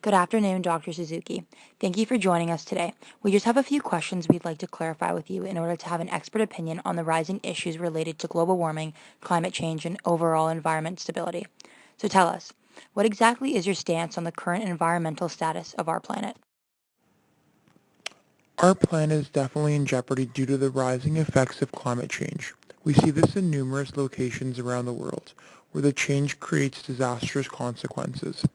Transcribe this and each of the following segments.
Good afternoon, Dr. Suzuki. Thank you for joining us today. We just have a few questions we'd like to clarify with you in order to have an expert opinion on the rising issues related to global warming, climate change, and overall environment stability. So tell us, what exactly is your stance on the current environmental status of our planet? Our planet is definitely in jeopardy due to the rising effects of climate change. We see this in numerous locations around the world, where the change creates disastrous consequences.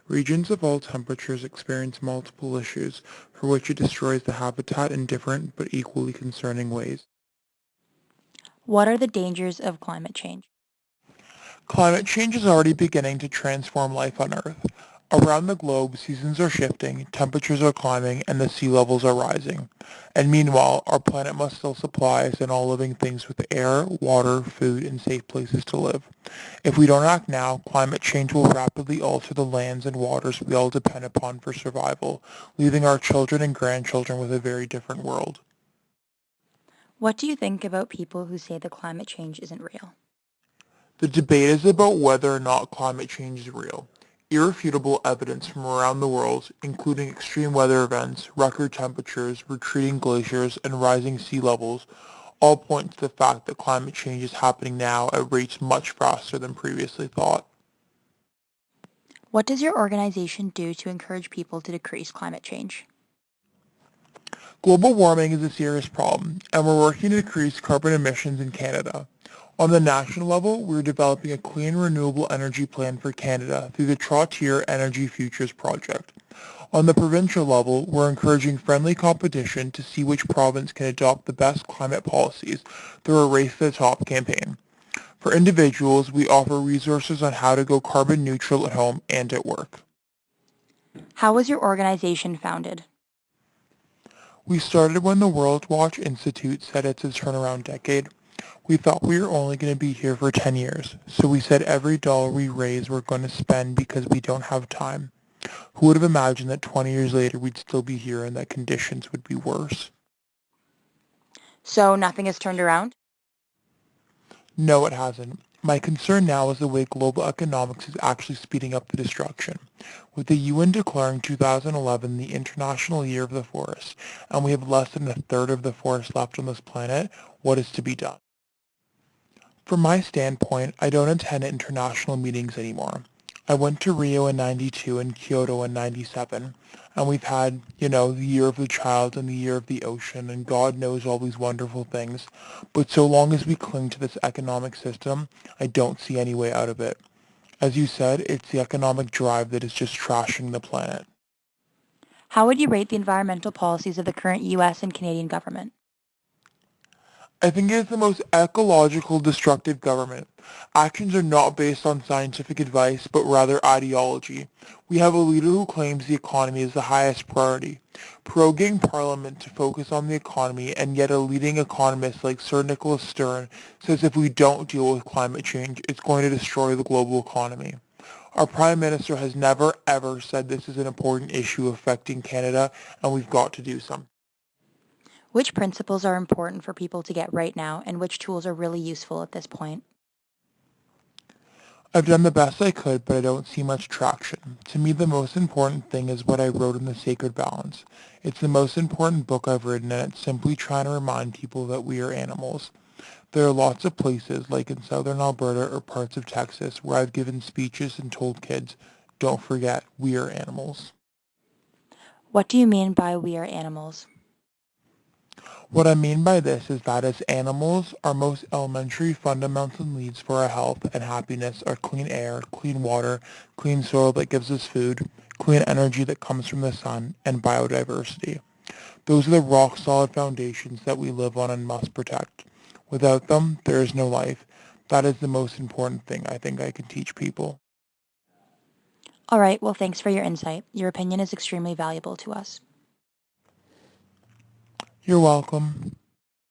Regions of all temperatures experience multiple issues, for which it destroys the habitat in different but equally concerning ways. What are the dangers of climate change? Climate change is already beginning to transform life on Earth. Around the globe, seasons are shifting, temperatures are climbing, and the sea levels are rising. And meanwhile, our planet must still supply us and all living things with air, water, food, and safe places to live. If we don't act now, climate change will rapidly alter the lands and waters we all depend upon for survival, leaving our children and grandchildren with a very different world. What do you think about people who say the climate change isn't real? The debate is about whether or not climate change is real. Irrefutable evidence from around the world, including extreme weather events, record temperatures, retreating glaciers, and rising sea levels, all point to the fact that climate change is happening now at rates much faster than previously thought. What does your organization do to encourage people to decrease climate change? Global warming is a serious problem, and we're working to decrease carbon emissions in Canada. On the national level, we're developing a clean renewable energy plan for Canada through the Trottier Energy Futures project. On the provincial level, we're encouraging friendly competition to see which province can adopt the best climate policies through a Race to the Top campaign. For individuals, we offer resources on how to go carbon neutral at home and at work. How was your organization founded? We started when the World Watch Institute said it's a turnaround decade. We thought we were only going to be here for 10 years, so we said every dollar we raise we're going to spend because we don't have time. Who would have imagined that 20 years later we'd still be here and that conditions would be worse? So nothing has turned around? No, it hasn't. My concern now is the way global economics is actually speeding up the destruction. With the UN declaring 2011 the International Year of the Forest, and we have less than a third of the forest left on this planet, what is to be done? From my standpoint, I don't attend international meetings anymore. I went to Rio in 92 and Kyoto in 97, and we've had, the year of the child and the year of the ocean, and God knows all these wonderful things. But so long as we cling to this economic system, I don't see any way out of it. As you said, it's the economic drive that is just trashing the planet. How would you rate the environmental policies of the current US and Canadian government? I think it is the most ecological destructive government. Actions are not based on scientific advice, but rather ideology. We have a leader who claims the economy is the highest priority, proroguing Parliament to focus on the economy, and yet a leading economist like Sir Nicholas Stern says if we don't deal with climate change, it's going to destroy the global economy. Our Prime Minister has never ever said this is an important issue affecting Canada, and we've got to do something. Which principles are important for people to get right now, and which tools are really useful at this point? I've done the best I could, but I don't see much traction. To me, the most important thing is what I wrote in The Sacred Balance. It's the most important book I've written, and it's simply trying to remind people that we are animals. There are lots of places, like in southern Alberta or parts of Texas, where I've given speeches and told kids, don't forget, we are animals. What do you mean by we are animals? What I mean by this is that as animals, our most elementary fundamental needs for our health and happiness are clean air, clean water, clean soil that gives us food, clean energy that comes from the sun, and biodiversity. Those are the rock-solid foundations that we live on and must protect. Without them, there is no life. That is the most important thing I think I can teach people. All right, well, thanks for your insight. Your opinion is extremely valuable to us. You're welcome.